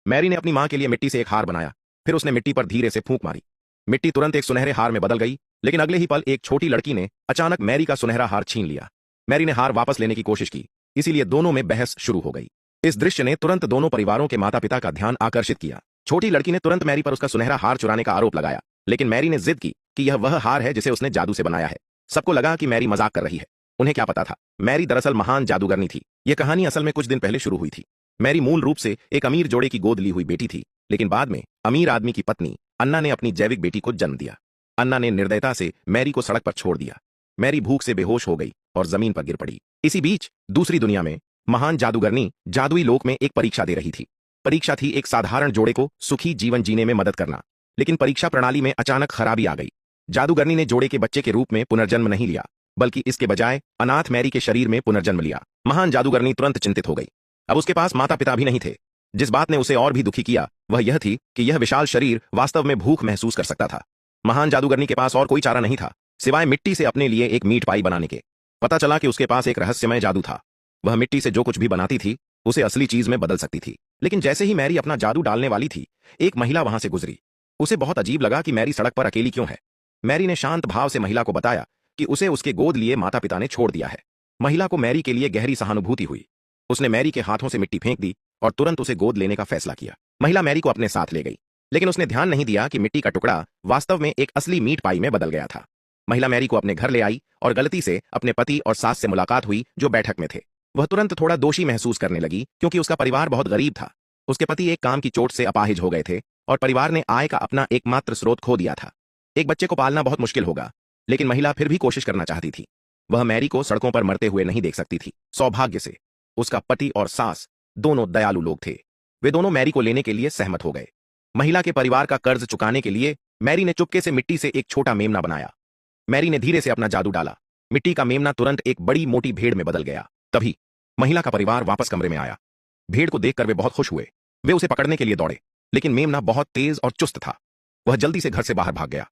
Mary ने अपनी मां के लिए मिट्टी से एक हार बनाया। फिर उसने मिट्टी पर धीरे से फूंक मारी। मिट्टी तुरंत एक सुनहरे हार में बदल गई, लेकिन अगले ही पल एक छोटी लड़की ने अचानक मैरी का सुनहरा हार छीन लिया। मैरी ने हार वापस लेने की कोशिश की, इसीलिए दोनों में बहस शुरू हो गई। इस दृश्य ने तुरंत दोनों परिवारों के माता पिता का ध्यान आकर्षित किया। छोटी लड़की ने तुरंत मैरी पर उसका सुनहरा हार चुराने का आरोप लगाया, लेकिन मैरी ने जिद की कि यह वह हार है जिसे उसने जादू से बनाया है। सबको लगा कि मैरी मजाक कर रही है। उन्हें क्या पता था, मैरी दरअसल महान जादूगरनी थी। यह कहानी असल में कुछ दिन पहले शुरू हुई थी। मैरी मूल रूप से एक अमीर जोड़े की गोद ली हुई बेटी थी, लेकिन बाद में अमीर आदमी की पत्नी अन्ना ने अपनी जैविक बेटी को जन्म दिया। अन्ना ने निर्दयता से मैरी को सड़क पर छोड़ दिया। मैरी भूख से बेहोश हो गई और जमीन पर गिर पड़ी। इसी बीच दूसरी दुनिया में महान जादूगरनी जादुई लोक में एक परीक्षा दे रही थी। परीक्षा थी एक साधारण जोड़े को सुखी जीवन जीने में मदद करना, लेकिन परीक्षा प्रणाली में अचानक खराबी आ गई। जादूगरनी ने जोड़े के बच्चे के रूप में पुनर्जन्म नहीं लिया, बल्कि इसके बजाय अनाथ मैरी के शरीर में पुनर्जन्म लिया। महान जादूगरनी तुरंत चिंतित हो गई। अब उसके पास माता पिता भी नहीं थे। जिस बात ने उसे और भी दुखी किया वह यह थी कि यह विशाल शरीर वास्तव में भूख महसूस कर सकता था। महान जादूगरनी के पास और कोई चारा नहीं था सिवाय मिट्टी से अपने लिए एक मीट पाई बनाने के। पता चला कि उसके पास एक रहस्यमय जादू था। वह मिट्टी से जो कुछ भी बनाती थी उसे असली चीज में बदल सकती थी। लेकिन जैसे ही मैरी अपना जादू डालने वाली थी, एक महिला वहां से गुजरी। उसे बहुत अजीब लगा कि मैरी सड़क पर अकेली क्यों है। मैरी ने शांत भाव से महिला को बताया कि उसे उसके गोद लिए माता पिता ने छोड़ दिया है। महिला को मैरी के लिए गहरी सहानुभूति हुई। उसने मैरी के हाथों से मिट्टी फेंक दी और तुरंत उसे गोद लेने का फैसला किया। महिला मैरी को अपने साथ ले गई, लेकिन उसने ध्यान नहीं दिया कि मिट्टी का टुकड़ा वास्तव में एक असली मीट पाई में बदल गया था। महिला मैरी को अपने घर ले आई और गलती से अपने पति और सास से मुलाकात हुई जो बैठक में थे। वह तुरंत थोड़ा दोषी महसूस करने लगी क्योंकि उसका परिवार बहुत गरीब था। उसके पति एक काम की चोट से अपाहिज हो गए थे और परिवार ने आय का अपना एकमात्र स्रोत खो दिया था। एक बच्चे को पालना बहुत मुश्किल होगा, लेकिन महिला फिर भी कोशिश करना चाहती थी। वह मैरी को सड़कों पर मरते हुए नहीं देख सकती थी। सौभाग्य से उसका पति और सास दोनों दयालु लोग थे। वे दोनों मैरी को लेने के लिए सहमत हो गए। महिला के परिवार का कर्ज चुकाने के लिए मैरी ने चुपके से मिट्टी से एक छोटा मेमना बनाया। मैरी ने धीरे से अपना जादू डाला। मिट्टी का मेमना तुरंत एक बड़ी मोटी भेड़ में बदल गया। तभी महिला का परिवार वापस कमरे में आया। भेड़ को देखकर वे बहुत खुश हुए। वे उसे पकड़ने के लिए दौड़े, लेकिन मेमना बहुत तेज और चुस्त था। वह जल्दी से घर से बाहर भाग गया।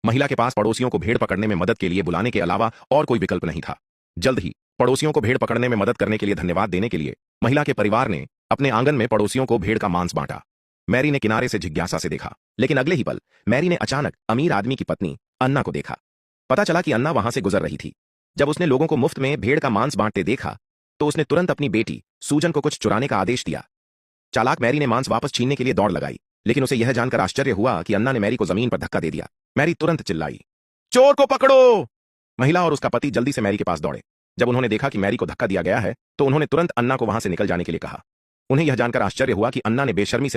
महिला के पास पड़ोसियों को भेड़ पकड़ने में मदद के लिए बुलाने के अलावा और कोई विकल्प नहीं था। जल्द ही पड़ोसियों को भेड़ पकड़ने में मदद करने के लिए धन्यवाद देने के लिए महिला के परिवार ने अपने आंगन में पड़ोसियों को भेड़ का मांस बांटा। मैरी ने किनारे से जिज्ञासा से देखा, लेकिन अगले ही पल मैरी ने अचानक अमीर आदमी की पत्नी अन्ना को देखा। पता चला कि अन्ना वहां से गुजर रही थी। जब उसने लोगों को मुफ्त में भेड़ का मांस बांटते देखा तो उसने तुरंत अपनी बेटी सूजन को कुछ चुराने का आदेश दिया। चालाक मैरी ने मांस वापस छीनने के लिए दौड़ लगाई, लेकिन उसे यह जानकर आश्चर्य हुआ कि अन्ना ने मैरी को जमीन पर धक्का दे दिया। मैरी तुरंत चिल्लाई, चोर को पकड़ो। महिला और उसका पति जल्दी से मैरी के पास दौड़े। जब उन्होंने देखा कि मैरी को धक्का दिया गया है तो उन्होंने तुरंत अन्ना को वहां से निकल जाने के लिए कहा। उन्हें यह जानकर आश्चर्य हुआ कि अन्ना ने बेशर्मी से